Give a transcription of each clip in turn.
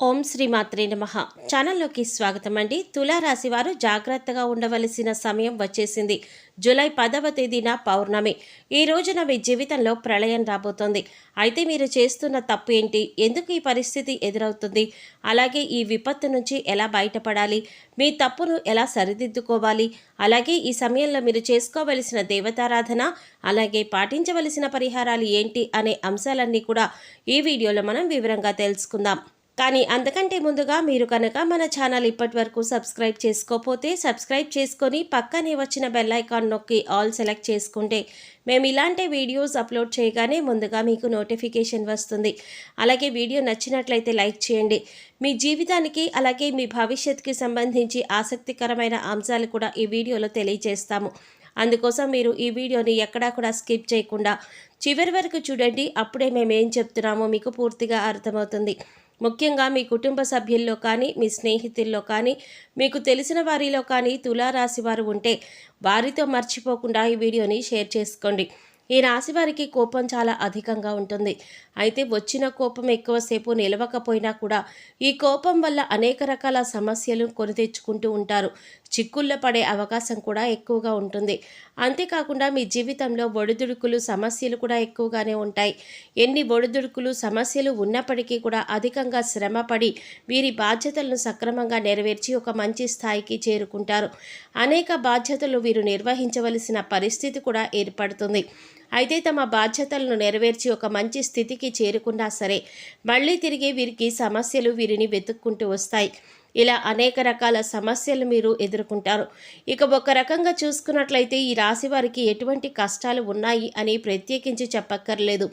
ఓం శ్రీ మాత్రే నమః. ఛానల్లోకి స్వాగతం అండి. తులారాశి వారు జాగ్రత్తగా ఉండవలసిన సమయం వచ్చేసింది. జూలై 10వ తేదీన పౌర్ణమి. ఈ రోజున మీ జీవితంలో ప్రళయం రాబోతోంది. అయితే మీరు చేస్తున్న తప్పు ఏంటి? ఎందుకు ఈ పరిస్థితి ఎదురవుతుంది? అలాగే ఈ విపత్తు నుంచి ఎలా బయటపడాలి? మీ తప్పును ఎలా సరిదిద్దుకోవాలి? అలాగే ఈ సమయంలో మీరు చేసుకోవలసిన దేవతారాధన, అలాగే పాటించవలసిన పరిహారాలు ఏంటి అనే అంశాలన్నీ కూడా ఈ వీడియోలో మనం వివరంగా తెలుసుకుందాం. కానీ అంతకంటే ముందుగా మీరు కనుక మన ఛానల్ ఇప్పటి వరకు సబ్స్క్రైబ్ చేసుకోకపోతే సబ్స్క్రైబ్ చేసుకొని పక్కనే వచ్చిన బెల్ ఐకాన్ నొక్కి ఆల్ సెలెక్ట్ చేసుకుంటే మేము ఇలాంటి వీడియోస్ అప్లోడ్ చేయగానే ముందుగా మీకు నోటిఫికేషన్ వస్తుంది. అలాగే వీడియో నచ్చినట్లయితే లైక్ చేయండి. మీ జీవితానికి అలాగే మీ భవిష్యత్తుకి సంబంధించి ఆసక్తికరమైన అంశాలు కూడా ఈ వీడియోలో తెలియజేస్తాము. అందుకోసం మీరు ఈ వీడియోని ఎక్కడా కూడా స్కిప్ చేయకుండా చివరి వరకు చూడండి. అప్పుడే మేము ఏం చెప్తున్నామో మీకు పూర్తిగా అర్థమవుతుంది. ముఖ్యంగా మీ కుటుంబ సభ్యుల్లో కానీ, మీ స్నేహితుల్లో కానీ, మీకు తెలిసిన వారిలో కానీ తులారాశి వారు ఉంటే వారితో మర్చిపోకుండా ఈ వీడియోని షేర్ చేసుకోండి. ఈ రాశి వారికి కోపం చాలా అధికంగా ఉంటుంది. అయితే వచ్చిన కోపం ఎక్కువసేపు నిలవకపోయినా కూడా ఈ కోపం వల్ల అనేక రకాల సమస్యలు కొని తెచ్చుకుంటూ ఉంటారు. చిక్కుల్లో పడే అవకాశం కూడా ఎక్కువగా ఉంటుంది. అంతేకాకుండా మీ జీవితంలో ఒడిదుడుకులు సమస్యలు కూడా ఎక్కువగానే ఉంటాయి. ఎన్ని ఒడిదుడుకులు సమస్యలు ఉన్నప్పటికీ కూడా అధికంగా శ్రమపడి వీరి బాధ్యతలను సక్రమంగా నెరవేర్చి ఒక మంచి స్థాయికి చేరుకుంటారు. అనేక బాధ్యతలు వీరు నిర్వహించవలసిన పరిస్థితి కూడా ఏర్పడుతుంది. అయితే తమ బాధ్యతలను నెరవేర్చి ఒక మంచి స్థితికి చేరుకున్నా సరే మళ్ళీ తిరిగి వీరికి సమస్యలు వీరిని వెతుక్కుంటూ వస్తాయి. ఇలా అనేక రకాల సమస్యలు మీరు ఎదుర్కొంటారు. ఇక ఒక రకంగా చూసుకున్నట్లయితే ఈ రాశి వారికి ఎటువంటి కష్టాలు ఉన్నాయి అని ప్రత్యేకించి చెప్పక్కర్లేదు.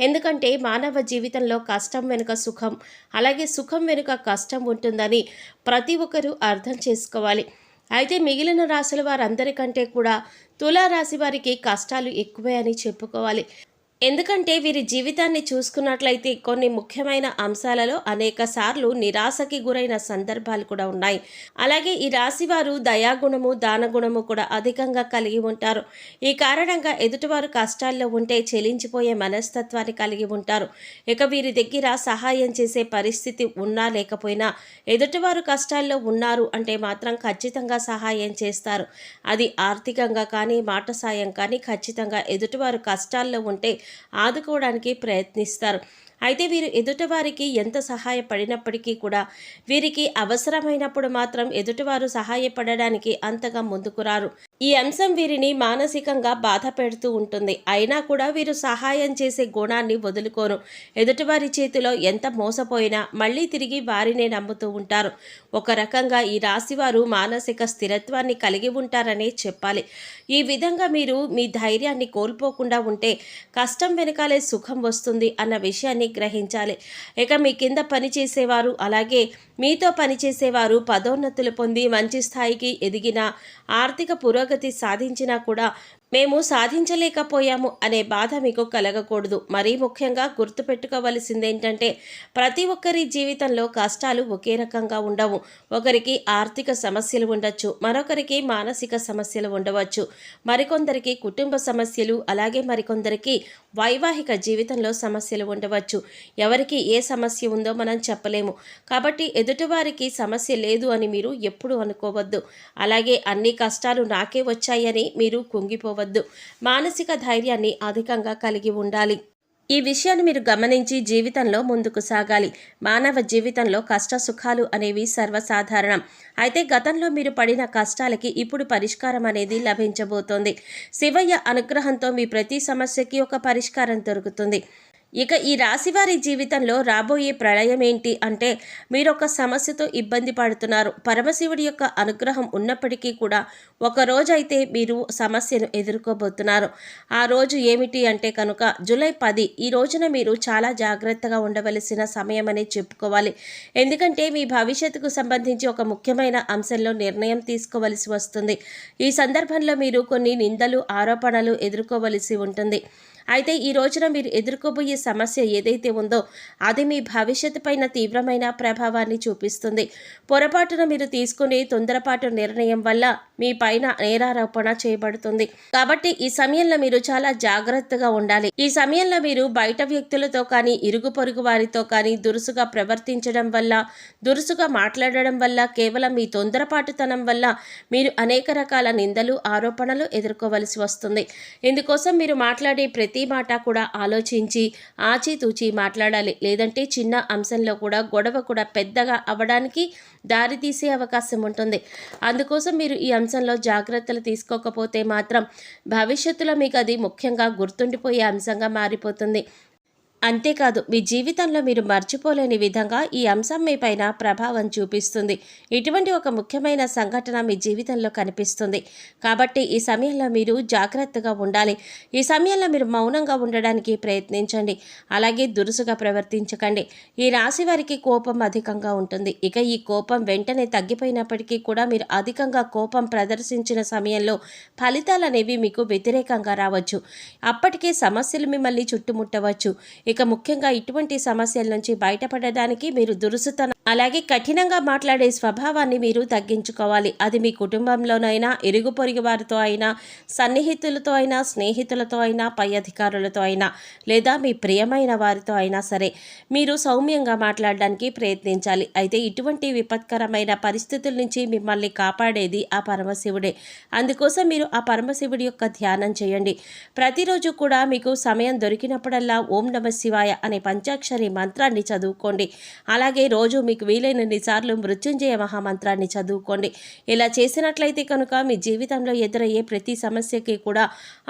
ఎందుకంటే మానవ జీవితంలో కష్టం వెనుక సుఖం, అలాగే సుఖం వెనుక కష్టం ఉంటుందని ప్రతి ఒక్కరూ అర్థం చేసుకోవాలి. అయితే మిగిలిన రాశుల వారందరికంటే కూడా తులారాశి వారికి కష్టాలు ఎక్కువే అని చెప్పుకోవాలి. ఎందుకంటే వీరి జీవితాన్ని చూసుకున్నట్లయితే కొన్ని ముఖ్యమైన అంశాలలో అనేక సార్లు నిరాశకి గురైన సందర్భాలు కూడా ఉన్నాయి. అలాగే ఈ రాశివారు దయాగుణము, దానగుణము కూడా అధికంగా కలిగి ఉంటారు. ఈ కారణంగా ఎదుటివారు కష్టాల్లో ఉంటే చెలించిపోయే మనస్తత్వాన్ని కలిగి ఉంటారు. ఇక వీరి దగ్గర సహాయం చేసే పరిస్థితి ఉన్నా లేకపోయినా ఎదుటివారు కష్టాల్లో ఉన్నారు అంటే మాత్రం ఖచ్చితంగా సహాయం చేస్తారు. అది ఆర్థికంగా కానీ, మాట సాయం కానీ ఖచ్చితంగా ఎదుటివారు కష్టాల్లో ఉంటే ఆదుకోవడానికి ప్రయత్నిస్తారు. అయితే వీరు ఎదుటివారికి ఎంత సహాయపడినప్పటికీ కూడా వీరికి అవసరమైనప్పుడు మాత్రం ఎదుటివారు సహాయపడడానికి అంతగా ముందుకు రారు. ఈ అంశం వీరిని మానసికంగా బాధ పెడుతూ ఉంటుంది. అయినా కూడా వీరు సహాయం చేసే గుణాన్ని వదులుకోరు. ఎదుటివారి చేతిలో ఎంత మోసపోయినా మళ్ళీ తిరిగి వారినే నమ్ముతూ ఉంటారు. ఒక రకంగా ఈ రాశివారు మానసిక స్థిరత్వాన్ని కలిగి ఉంటారనే చెప్పాలి. ఈ విధంగా మీరు మీ ధైర్యాన్ని కోల్పోకుండా ఉంటే కష్టం వెనకాలే సుఖం వస్తుంది అన్న విషయాన్ని గ్రహించాలి. ఇక మీ కింద పనిచేసేవారు అలాగే మీతో పనిచేసేవారు పదోన్నతులు పొంది మంచి స్థాయికి ఎదిగిన ఆర్థిక పురోగతి సాధించినా కూడా మేము సాధించలేకపోయాము అనే బాధ మీకు కలగకూడదు. మరీ ముఖ్యంగా గుర్తుపెట్టుకోవలసిందేంటంటే ప్రతి ఒక్కరి జీవితంలో కష్టాలు ఒకే రకంగా ఉండవు. ఒకరికి ఆర్థిక సమస్యలు ఉండొచ్చు, మరొకరికి మానసిక సమస్యలు ఉండవచ్చు, మరికొందరికి కుటుంబ సమస్యలు, అలాగే మరికొందరికి వైవాహిక జీవితంలో సమస్యలు ఉండవచ్చు. ఎవరికి ఏ సమస్య ఉందో మనం చెప్పలేము. కాబట్టి ఎదుటివారికి సమస్య లేదు అని మీరు ఎప్పుడు అనుకోవద్దు. అలాగే అన్ని కష్టాలు నాకే వచ్చాయని మీరు కుంగిపోవద్దు. మానసిక ధైర్యాన్ని అధికంగా కలిగి ఉండాలి. ఈ విషయాన్ని మీరు గమనించి జీవితంలో ముందుకు సాగాలి. మానవ జీవితంలో కష్ట సుఖాలు అనేవి సర్వసాధారణం. అయితే గతంలో మీరు పడిన కష్టాలకి ఇప్పుడు పరిష్కారం అనేది లభించబోతోంది. శివయ్య అనుగ్రహంతో మీ ప్రతి సమస్యకి ఒక పరిష్కారం దొరుకుతుంది. ఇక ఈ రాశివారి జీవితంలో రాబోయే ప్రళయం ఏంటి అంటే మీరు ఒక సమస్యతో ఇబ్బంది పడుతున్నారు. పరమశివుడి యొక్క అనుగ్రహం ఉన్నప్పటికీ కూడా ఒక రోజైతే మీరు సమస్యను ఎదుర్కోబోతున్నారు. ఆ రోజు ఏమిటి అంటే కనుక జూలై 10. ఈ రోజున మీరు చాలా జాగ్రత్తగా ఉండవలసిన సమయం అని చెప్పుకోవాలి. ఎందుకంటే మీ భవిష్యత్తుకు సంబంధించి ఒక ముఖ్యమైన అంశంలో నిర్ణయం తీసుకోవలసి వస్తుంది. ఈ సందర్భంలో మీరు కొన్ని నిందలు, ఆరోపణలు ఎదుర్కోవలసి ఉంటుంది. అయితే ఈ రోజున మీరు ఎదుర్కోబోయే సమస్య ఏదైతే ఉందో అది మీ భవిష్యత్తు పైన తీవ్రమైన ప్రభావాన్ని చూపిస్తుంది. పొరపాటున మీరు తీసుకునే తొందరపాటు నిర్ణయం వల్ల మీ పైన నేరారోపణ చేయబడుతుంది. కాబట్టి ఈ సమయంలో మీరు చాలా జాగ్రత్తగా ఉండాలి. ఈ సమయంలో మీరు బయట వ్యక్తులతో కానీ ఇరుగు పొరుగు వారితో కానీ దురుసుగా ప్రవర్తించడం వల్ల, దురుసుగా మాట్లాడడం వల్ల, కేవలం మీ తొందరపాటుతనం వల్ల మీరు అనేక రకాల నిందలు, ఆరోపణలు ఎదుర్కోవలసి వస్తుంది. ఇందుకోసం మీరు మాట్లాడే ప్రతి మాట కూడా ఆలోచించి ఆచితూచి మాట్లాడాలి. లేదంటే చిన్న అంశంలో కూడా గొడవ కూడా పెద్దగా అవ్వడానికి దారితీసే అవకాశం ఉంటుంది. అందుకోసం మీరు ఈ అంశంలో జాగ్రత్తలు తీసుకోకపోతే మాత్రం భవిష్యత్తులో మీకు అది ముఖ్యంగా గుర్తుండిపోయే అంశంగా మారిపోతుంది. అంతేకాదు మీ జీవితంలో మీరు మర్చిపోలేని విధంగా ఈ అంశం మీ పైన ప్రభావం చూపిస్తుంది. ఇటువంటి ఒక ముఖ్యమైన సంఘటన మీ జీవితంలో కనిపిస్తుంది. కాబట్టి ఈ సమయంలో మీరు జాగ్రత్తగా ఉండాలి. ఈ సమయంలో మీరు మౌనంగా ఉండడానికి ప్రయత్నించండి. అలాగే దురుసుగా ప్రవర్తించకండి. ఈ రాశి వారికి కోపం అధికంగా ఉంటుంది. ఇక ఈ కోపం వెంటనే తగ్గిపోయినప్పటికీ కూడా మీరు అధికంగా కోపం ప్రదర్శించిన సమయంలో ఫలితాలు అనేవి మీకు వ్యతిరేకంగా రావచ్చు. అప్పటికే సమస్యలు మిమ్మల్ని చుట్టుముట్టవచ్చు. ఇక ముఖ్యంగా ఇటువంటి సమస్యల నుంచి బయటపడడానికి మీరు దురుసుతనం అలాగే కఠినంగా మాట్లాడే స్వభావాన్ని మీరు తగ్గించుకోవాలి. అది మీ కుటుంబంలోనైనా, ఇరుగు పొరుగు వారితో అయినా, సన్నిహితులతో అయినా, స్నేహితులతో అయినా, పై అధికారులతో అయినా, లేదా మీ ప్రియమైన వారితో అయినా సరే మీరు సౌమ్యంగా మాట్లాడడానికి ప్రయత్నించాలి. అయితే ఇటువంటి విపత్కరమైన పరిస్థితుల నుంచి మిమ్మల్ని కాపాడేది ఆ పరమశివుడే. అందుకోసం మీరు ఆ పరమశివుడి యొక్క ధ్యానం చేయండి. ప్రతిరోజు కూడా మీకు సమయం దొరికినప్పుడల్లా ఓం నమ శివాయ అనే పంచాక్షరి మంత్రాన్ని చదువుకోండి. అలాగే రోజు మీకు వీలైనన్ని సార్లు మృత్యుంజయ మహామంత్రాన్ని చదువుకోండి. ఇలా చేసినట్లయితే కనుక మీ జీవితంలో ఎదురయ్యే ప్రతి సమస్యకి కూడా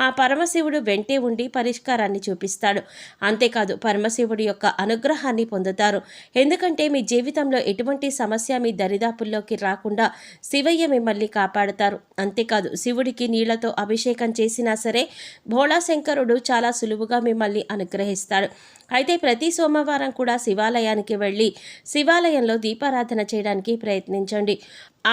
ఆ పరమశివుడు వెంటే ఉండి పరిష్కారాన్ని చూపిస్తాడు. అంతేకాదు పరమశివుడి యొక్క అనుగ్రహాన్ని పొందుతారు. ఎందుకంటే మీ జీవితంలో ఎటువంటి సమస్య మీ దరిదాపుల్లోకి రాకుండా శివయ్య మిమ్మల్ని కాపాడుతారు. అంతేకాదు శివుడికి నీళ్లతో అభిషేకం చేసినా సరే భోళాశంకరుడు చాలా సులువుగా మిమ్మల్ని అనుగ్రహిస్తాడు. అయితే ప్రతి సోమవారం కూడా శివాలయానికి వెళ్ళి శివాలయంలో దీపారాధన చేయడానికి ప్రయత్నించండి.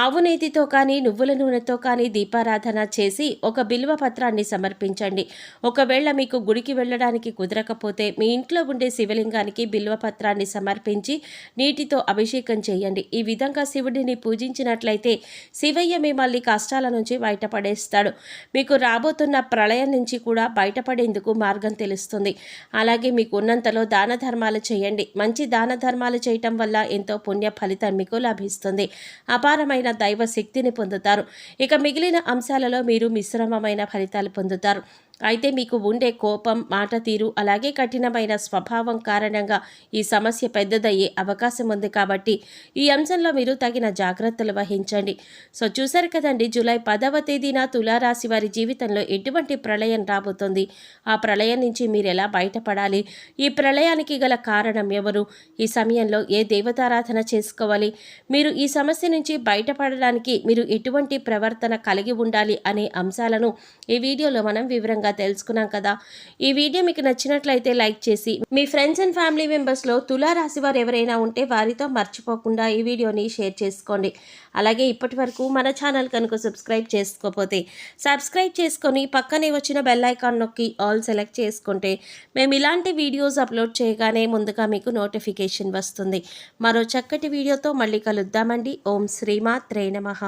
ఆవు నేతితో కానీ నువ్వుల నూనెతో కానీ దీపారాధన చేసి ఒక బిల్వ పత్రాన్ని సమర్పించండి. ఒకవేళ మీకు గుడికి వెళ్ళడానికి కుదరకపోతే మీ ఇంట్లో ఉండే శివలింగానికి బిల్వ పత్రాన్ని సమర్పించి నీటితో అభిషేకం చేయండి. ఈ విధంగా శివుడిని పూజించినట్లయితే శివయ్య మిమ్మల్ని కష్టాల నుంచి బయటపడేస్తాడు. మీకు రాబోతున్న ప్రళయం నుంచి కూడా బయటపడేందుకు మార్గం తెలుస్తుంది. అలాగే మీకు ఉన్నంతలో దాన ధర్మాలు చేయండి. మంచి దాన ధర్మాలు చేయటం వల్ల ఎంతో పుణ్య ఫలితం మీకు లభిస్తుంది. అపారమైన దైవ శక్తిని పొందుతారు. ఇక మిగిలిన అంశాలలో మీరు మిశ్రమమైన ఫలితాలు పొందుతారు. అయితే మీకు ఉండే కోపం, మాట తీరు అలాగే కఠినమైన స్వభావం కారణంగా ఈ సమస్య పెద్దదయ్యే అవకాశం ఉంది. కాబట్టి ఈ అంశంలో మీరు తగిన జాగ్రత్తలు వహించండి. సో చూశారు కదండి, జూలై 10వ తేదీన తులారాశి వారి జీవితంలో ఎటువంటి ప్రళయం రాబోతుంది, ఆ ప్రళయం నుంచి మీరు ఎలా బయటపడాలి, ఈ ప్రళయానికి గల కారణం ఎవరు, ఈ సమయంలో ఏ దేవతారాధన చేసుకోవాలి, మీరు ఈ సమస్య నుంచి బయటపడడానికి మీరు ఎటువంటి ప్రవర్తన కలిగి ఉండాలి అనే అంశాలను ఈ వీడియోలో మనం వివరంగా తెలుసుకున్నాం కదా. ఈ వీడియో మీకు నచ్చినట్లయితే లైక్ చేసి మీ ఫ్రెండ్స్ అండ్ ఫ్యామిలీ మెంబర్స్లో తులారాశి వారు ఎవరైనా ఉంటే వారితో మర్చిపోకుండా ఈ వీడియోని షేర్ చేసుకోండి. అలాగే ఇప్పటి వరకు మన ఛానల్ కనుక సబ్స్క్రైబ్ చేసుకోకపోతే సబ్స్క్రైబ్ చేసుకొని పక్కనే వచ్చిన బెల్ ఐకాన్ నొక్కి ఆల్ సెలెక్ట్ చేసుకుంటే మేము ఇలాంటి వీడియోస్ అప్లోడ్ చేయగానే ముందుగా మీకు నోటిఫికేషన్ వస్తుంది. మరో చక్కటి వీడియోతో మళ్ళీ కలుద్దామండి. ఓం శ్రీమాత్రే నమః.